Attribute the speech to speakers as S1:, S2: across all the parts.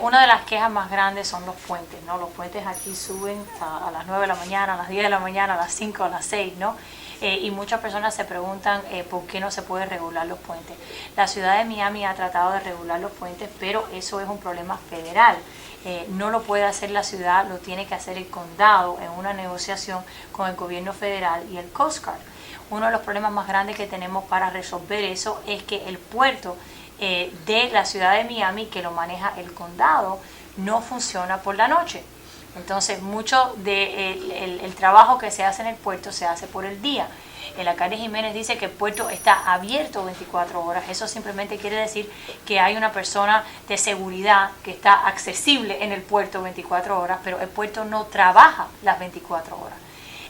S1: Una de las quejas más grandes son los puentes, ¿no? Los puentes aquí suben a las 9 de la mañana, a las 10 de la mañana, a las 5, a las 6, ¿no? Y muchas personas se preguntan por qué no se puede regular los puentes. La ciudad de Miami ha tratado de regular los puentes, pero eso es un problema federal. No lo puede hacer la ciudad, lo tiene que hacer el condado en una negociación con el gobierno federal y el Coast Guard. Uno de los problemas más grandes que tenemos para resolver eso es que el puerto de la ciudad de Miami, que lo maneja el condado, no funciona por la noche. Entonces, mucho del trabajo que se hace en el puerto se hace por el día. El alcalde Jiménez dice que el puerto está abierto 24 horas. Eso simplemente quiere decir que hay una persona de seguridad que está accesible en el puerto 24 horas, pero el puerto no trabaja las 24 horas.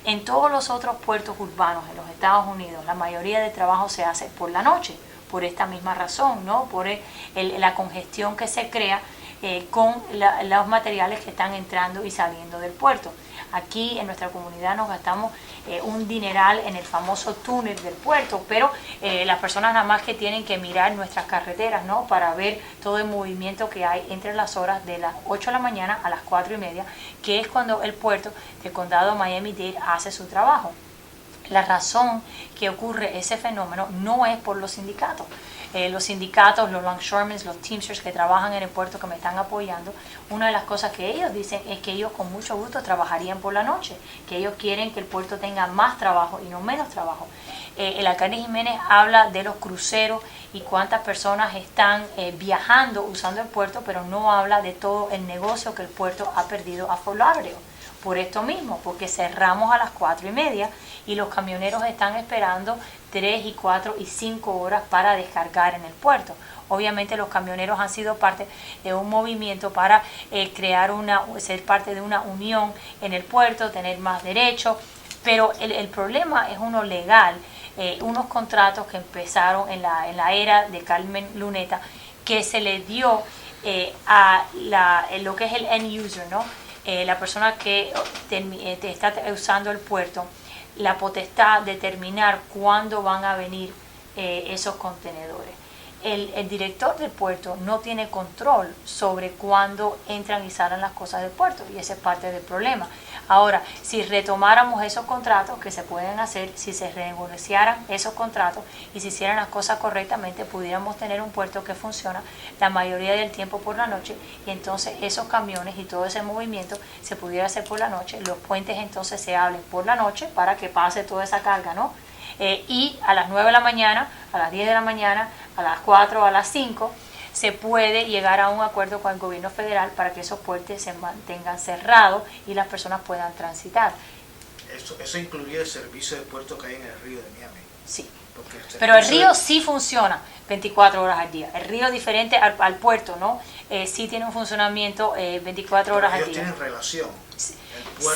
S1: En todos los otros puertos urbanos en los Estados Unidos, la mayoría del trabajo se hace por la noche, por esta misma razón, ¿no? Por la congestión que se crea con los materiales que están entrando y saliendo del puerto. Aquí en nuestra comunidad nos gastamos un dineral en el famoso túnel del puerto, pero las personas nada más que tienen que mirar nuestras carreteras, ¿no? Para ver todo el movimiento que hay entre las horas de las 8 de la mañana a las 4 y media, que es cuando el puerto del condado Miami-Dade hace su trabajo. La razón que ocurre ese fenómeno no es por los sindicatos. Los sindicatos, los longshoremen, los teamsters que trabajan en el puerto que me están apoyando, una de las cosas que ellos dicen es que ellos con mucho gusto trabajarían por la noche, que ellos quieren que el puerto tenga más trabajo y no menos trabajo. El alcalde Jiménez habla de los cruceros y cuántas personas están viajando usando el puerto, pero no habla de todo el negocio que el puerto ha perdido a Fort Lauderdale. Por esto mismo, porque cerramos a las 4 y media y los camioneros están esperando 3 y 4 y 5 horas para descargar en el puerto. Obviamente los camioneros han sido parte de un movimiento para ser parte de una unión en el puerto, tener más derechos, pero el problema es uno legal, unos contratos que empezaron en la era de Carmen Luneta, que se le dio a lo que es el end user, ¿no? La persona que está usando el puerto, la potestad de determinar cuándo van a venir esos contenedores. El director del puerto no tiene control sobre cuándo entran y salen las cosas del puerto, y ese es parte del problema. Ahora, si retomáramos esos contratos que se pueden hacer, si se renegociaran esos contratos y se hicieran las cosas correctamente, pudiéramos tener un puerto que funciona la mayoría del tiempo por la noche, y entonces esos camiones y todo ese movimiento se pudiera hacer por la noche, los puentes entonces se abren por la noche para que pase toda esa carga, ¿no? Y a las 9 de la mañana, a las 10 de la mañana, a las 4, a las 5, se puede llegar a un acuerdo con el gobierno federal para que esos puentes se mantengan cerrados y las personas puedan transitar.
S2: Eso incluye el servicio de puerto que hay en el río de Miami.
S1: Sí, pero el río sí funciona 24 horas al día. El río, diferente al puerto, ¿no? Sí tiene un funcionamiento 24 horas al día.
S2: Ellos tienen relación.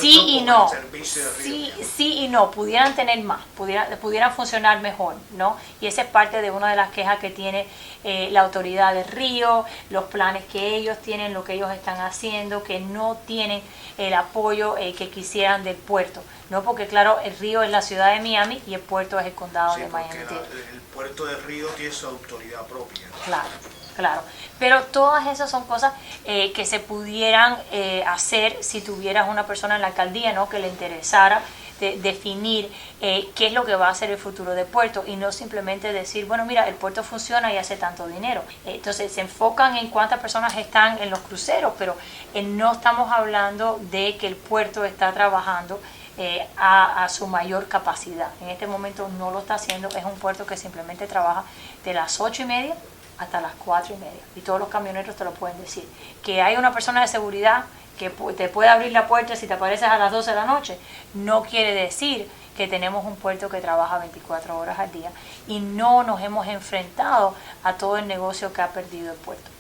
S1: Sí y no, sí y no, pudieran tener más, pudieran funcionar mejor, ¿no? Y esa es parte de una de las quejas que tiene la autoridad del río, los planes que ellos tienen, lo que ellos están haciendo, que no tienen el apoyo que quisieran del puerto, ¿no? Porque claro, el río es la ciudad de Miami y el puerto es el condado de Miami-Dade.
S2: El puerto del río tiene su autoridad propia.
S1: Claro, pero todas esas son cosas que se pudieran hacer si tuvieras una persona en la alcaldía, ¿no? Que le interesara definir qué es lo que va a ser el futuro del puerto y no simplemente decir, bueno, mira, el puerto funciona y hace tanto dinero. Entonces se enfocan en cuántas personas están en los cruceros, pero no estamos hablando de que el puerto está trabajando a su mayor capacidad. En este momento no lo está haciendo, es un puerto que simplemente trabaja de las 8 y media hasta las 4 y media, y todos los camioneros te lo pueden decir. Que hay una persona de seguridad que te puede abrir la puerta si te apareces a las 12 de la noche, no quiere decir que tenemos un puerto que trabaja 24 horas al día y no nos hemos enfrentado a todo el negocio que ha perdido el puerto.